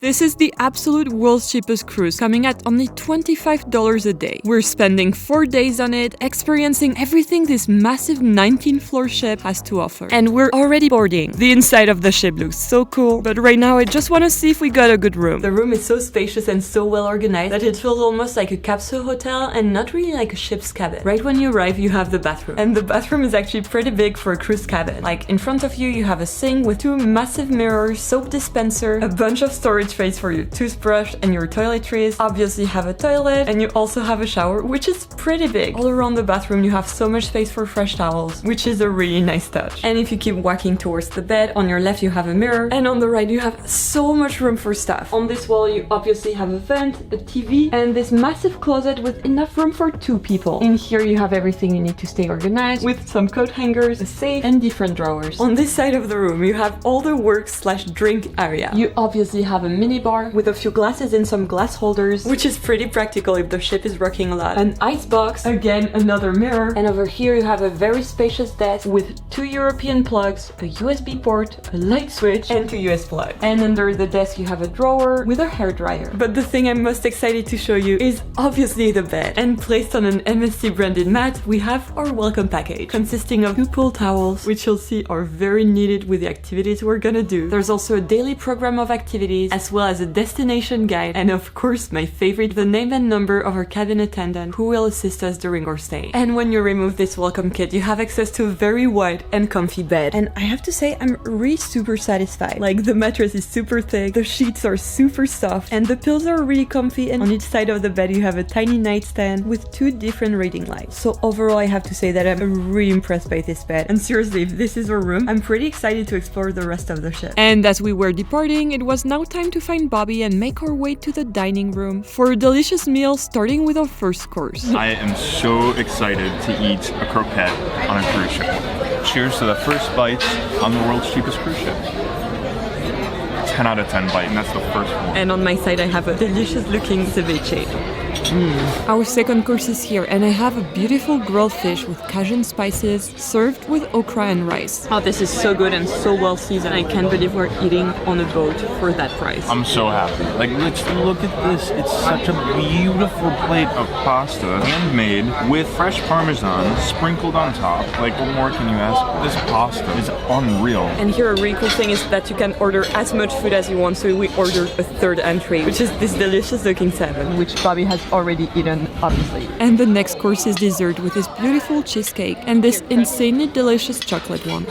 This is the absolute world's cheapest cruise, coming at only $25 a day. We're spending 4 days on it, experiencing everything this massive 19-floor ship has to offer. And we're already boarding. The inside of the ship looks so cool, but right now I just want to see if we got a good room. The room is so spacious and so well organized that it feels almost like a capsule hotel and not really like a ship's cabin. Right when you arrive, you have the bathroom. And the bathroom is actually pretty big for a cruise cabin. Like, in front of you have a sink with 2 massive mirrors, soap dispenser, a bunch of storage space for your toothbrush and your toiletries. Obviously you have a toilet, and you also have a shower, which is pretty big. All around the bathroom you have so much space for fresh towels, which is a really nice touch. And if you keep walking towards the bed, on your left you have a mirror, and on the right you have so much room for stuff. On this wall you obviously have a vent, a TV, and this massive closet with enough room for 2 people. In here you have everything you need to stay organized, with some coat hangers, a safe, and different drawers. On this side of the room you have all the work/drink area. You obviously have a mini bar with a few glasses and some glass holders, which is pretty practical if the ship is rocking a lot. An ice box, again another mirror, and over here you have a very spacious desk with 2 European plugs, a USB port, a light switch, and 2 US plugs. And under the desk you have a drawer with a hairdryer. But the thing I'm most excited to show you is obviously the bed. And placed on an MSC branded mat, we have our welcome package, consisting of 2 pool towels, which you'll see are very needed with the activities we're gonna do. There's also a daily program of activities, as well as a destination guide, and of course my favorite, the name and number of our cabin attendant who will assist us during our stay. And when you remove this welcome kit, you have access to a very wide and comfy bed. And I have to say, I'm really super satisfied. Like, the mattress is super thick, the sheets are super soft, and the pillows are really comfy, and on each side of the bed you have a tiny nightstand with 2 different reading lights. So overall I have to say that I'm really impressed by this bed. And seriously, if this is our room, I'm pretty excited to explore the rest of the ship. And as we were departing, it was now time to find Bobby and make our way to the dining room for a delicious meal, starting with our first course. I am so excited to eat a croquette on a cruise ship. Cheers to the first bite on the world's cheapest cruise ship. 10 out of 10 bite, and that's the first one. And on my side I have a delicious looking ceviche. Our second course is here, and I have a beautiful grilled fish with Cajun spices served with okra and rice. Oh, this is so good and so well seasoned. I can't believe we're eating on a boat for that price. I'm so happy. Like, let's look at this. It's such a beautiful plate of pasta, handmade with fresh Parmesan sprinkled on top. Like, what more can you ask? This pasta is unreal. And here a really cool thing is that you can order as much food as you want, so we ordered a 3rd entree, which is this delicious looking salmon, which Bobby has already eaten, obviously. And the next course is dessert with this beautiful cheesecake and this insanely delicious chocolate one.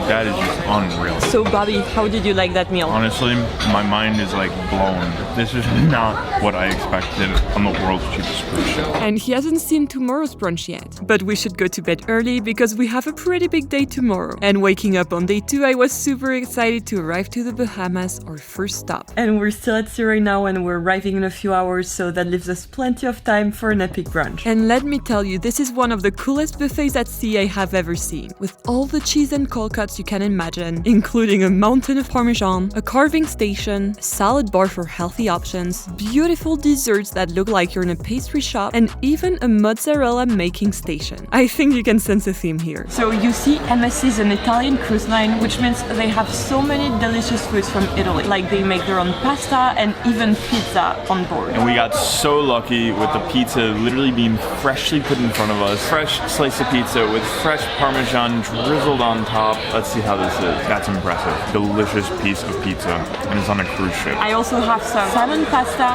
That is just unreal. So Bobby, how did you like that meal? Honestly, my mind is like blown. This is not what I expected on the world's cheapest cruise ship. And he hasn't seen tomorrow's brunch yet. But we should go to bed early because we have a pretty big day tomorrow. And waking up on day 2, I was super excited to arrive to the Bahamas, our first stop. And we're still at sea right now, and we're arriving in a few hours, so that leaves us plenty of time for an epic brunch. And let me tell you, this is one of the coolest buffets at sea I have ever seen, with all the cheese and cold cuts you can imagine, including a mountain of Parmesan, a carving station, a salad bar for healthy options, beautiful desserts that look like you're in a pastry shop, and even a mozzarella making station. I think you can sense a theme here. So you see, MSC is an Italian cruise line, which means they have so many delicious foods from Italy. Like, they make their own pasta and even pizza on board. And we got so lucky with the pizza literally being freshly put in front of us. Fresh slice of pizza with fresh Parmesan drizzled on top. Let's see how this is. That's impressive. Delicious piece of pizza, and it's on a cruise ship. I also have some salmon pasta.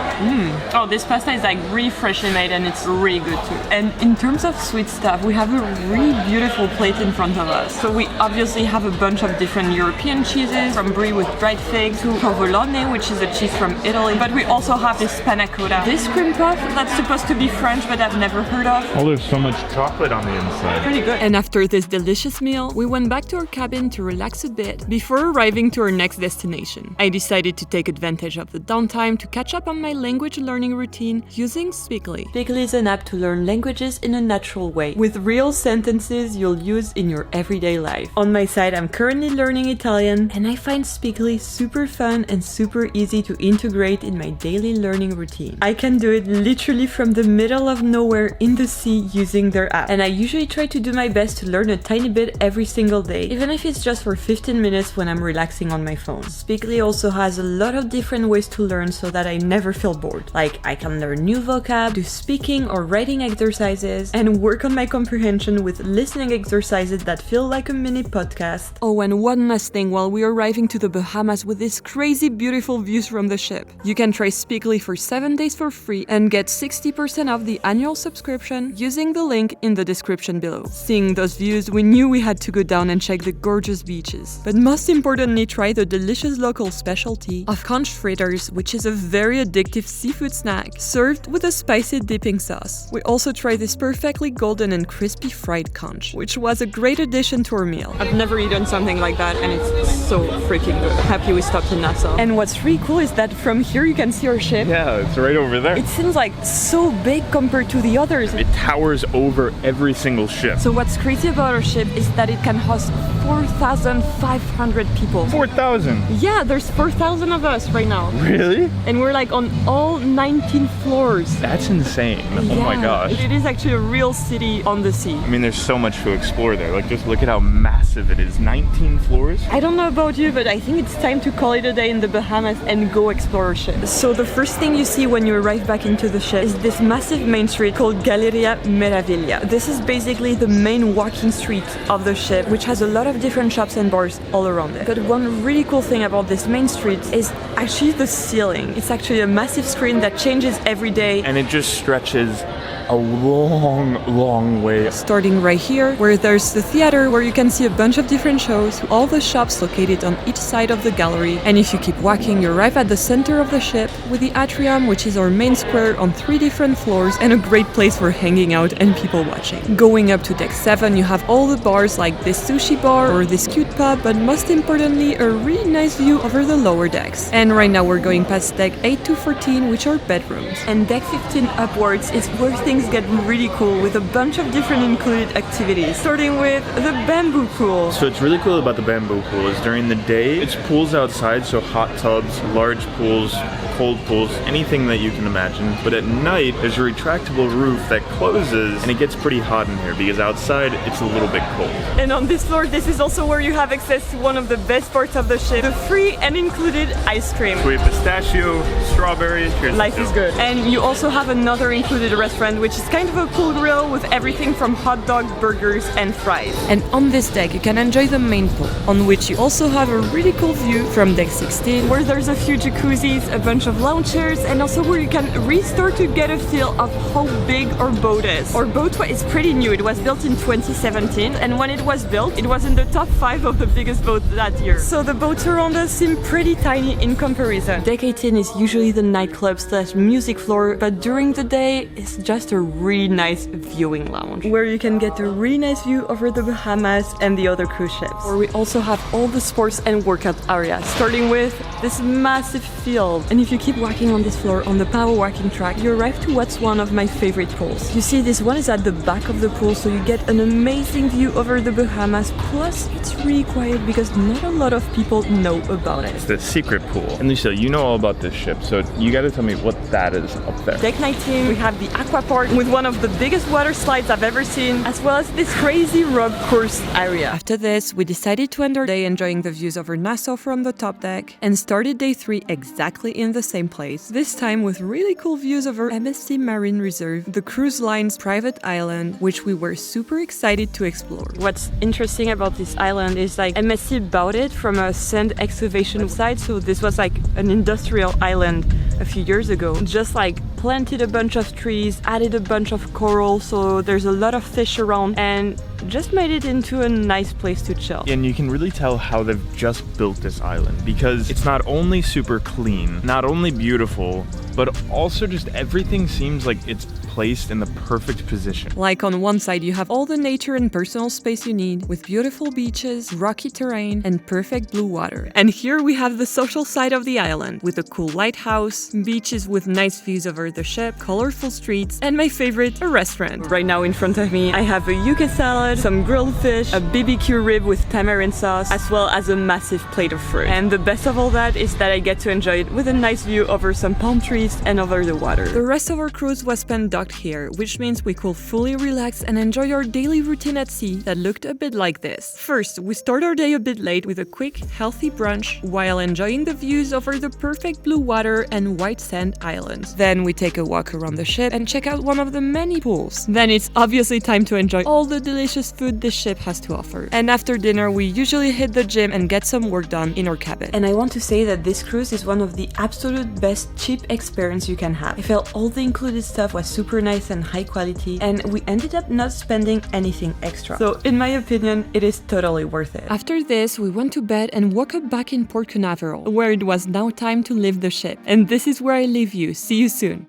Oh, this pasta is like really freshly made, and it's really good too. And in terms of sweet stuff, we have a really beautiful plate in front of us. So we obviously have a bunch of different European cheeses, from brie with dried figs to provolone, which is a cheese from Italy. But we also have this panna cotta, this cream puff that's supposed to be French, but I've never heard of. Oh, there's so much chocolate on the inside. Pretty good. And after this delicious meal, we went back to our cabin to relax a bit before arriving to our next destination. I decided to take advantage of the downtime to catch up on my language learning routine using Speakly. Speakly is an app to learn languages in a natural way, with real sentences you'll use in your everyday life. On my side, I'm currently learning Italian, and I find Speakly super fun and super easy to integrate in my daily learning routine. I can do it literally from the middle of nowhere in the sea using their app, and I usually try to do my best to learn a tiny bit every single day, even if it's just for 15 minutes when I'm relaxing on my phone. Speakly also has a lot of different ways to learn so that I never feel bored. Like, I can learn new vocab, do speaking or writing exercises, and work on my comprehension with listening exercises that feel like a mini podcast. Oh, and one last thing while we are arriving to the Bahamas with these crazy beautiful views from the ship. You can try Speakly for 7 days for free and get 60% off the annual subscription using the link in the description below. Seeing those views, we knew we had to go down and check the gorgeous beaches. But most importantly, try the delicious local specialty of conch fritters, which is a very addictive seafood snack served with a spicy dipping sauce. We also tried this perfectly golden and crispy fried conch, which was a great addition to our meal. I've never eaten something like that and it's so freaking good. Happy we stopped in Nassau. And what's really cool is that from here you can see our ship. Yeah, it's right over there. It seems like so big compared to the others. It towers over every single ship. So what's crazy about our ship is that it can host 4,500 people. 4,000? Yeah, there's 4,000 of us right now. Really? And we're like on all 19 floors. That's insane. Oh my gosh. It is actually a real city on the sea. I mean, there's so much to explore there. Like, just look at how massive it is. 19 floors? I don't know about you, but I think it's time to call it a day in the Bahamas and go explore our ship. So the first thing you see when you arrive back into the ship is this massive main street called Galleria Meraviglia. This is basically the main walking street of the ship, which has a lot of different shops and bars all around it. But one really cool thing about this main street is actually the ceiling. It's actually a massive screen that changes every day. And it just stretches a long way. Starting right here, where there's the theater where you can see a bunch of different shows, all the shops located on each side of the gallery. And if you keep walking, you arrive at the center of the ship with the atrium, which is our main square on 3 different floors and a great place for hanging out and people watching. Going up to deck 7, you have all the bars like this sushi bar or this cute pub, but most importantly, a really nice view over the lower decks. And right now we're going past deck 8 to 14, which are bedrooms. And deck 15 upwards is where things get really cool with a bunch of different included activities, starting with the bamboo pool. So what's really cool about the bamboo pool is during the day, it's pools outside, so hot tubs, large pools, cold pools, anything that you can imagine. But at night, there's a retractable roof that closes and it gets pretty hot in here because outside it's a little bit cold. And on this floor, this is also where you have access to one of the best parts of the ship, the free and included ice cream. Sweet pistachio, strawberry, here's life is good. And you also have another included restaurant, which is kind of a cool grill with everything from hot dog, burgers and fries. And on this deck you can enjoy the main pool, on which you also have a really cool view from deck 16, where there's a few jacuzzis, a bunch of lounge chairs, and also where you can restart to get a feel of how big our boat is. Our boat is pretty new. It was built in 2017, and when it was built, it was in the top 5 of the biggest boats that year. So the boats around us seem pretty tiny in comparison. Deck 18 is usually the nightclub / music floor, but during the day it's just a really nice viewing lounge where you can get a really nice view over the Bahamas and the other cruise ships. Where we also have all the sports and workout areas, starting with this massive field. And if you keep walking on this floor on the power walking track, you arrive to what's one of my favorite pools. You see, this one is at the back of the pool, so you get an amazing view over the Bahamas. Plus, it's really quiet because not a lot of people know about it. It's the secret pool. And Lucille, you know all about this ship, so you gotta tell me what that is up there. Deck 19, we have the aqua park with one of the biggest water slides I've ever seen, as well as this crazy rope course area. After this, we decided to end our day enjoying the views over Nassau from the top deck and started day 3 exactly in the same place, this time with really cool views over MSC Marine Reserve, the cruise line's private island, which we were super excited to explore. What's interesting about this island is like MSC bought it from a sand excavation site, so this was like an industrial island a few years ago. Just like planted a bunch of trees, added a bunch of coral, so there's a lot of fish around, and just made it into a nice place to chill. And you can really tell how they've just built this island because it's not only super clean, not only beautiful, but also just everything seems like it's placed in the perfect position. Like on one side you have all the nature and personal space you need, with beautiful beaches, rocky terrain, and perfect blue water. And here we have the social side of the island, with a cool lighthouse, beaches with nice views over the ship, colorful streets, and my favorite, a restaurant. Right now in front of me I have a yuca salad, salad, some grilled fish, a BBQ rib with tamarind sauce, as well as a massive plate of fruit. And the best of all that is that I get to enjoy it with a nice view over some palm trees and over the water. The rest of our cruise was spent docked here, which means we could fully relax and enjoy our daily routine at sea that looked a bit like this. First, we start our day a bit late with a quick, healthy brunch while enjoying the views over the perfect blue water and white sand islands. Then we take a walk around the ship and check out one of the many pools. Then it's obviously time to enjoy all the delicious food this ship has to offer. And after dinner, we usually hit the gym and get some work done in our cabin. And I want to say that this cruise is one of the absolute best cheap experience you can have. I felt all the included stuff was super nice and high quality, and we ended up not spending anything extra. So in my opinion, it is totally worth it. After this, we went to bed and woke up back in Port Canaveral, where it was now time to leave the ship. And this is where I leave you. See you soon.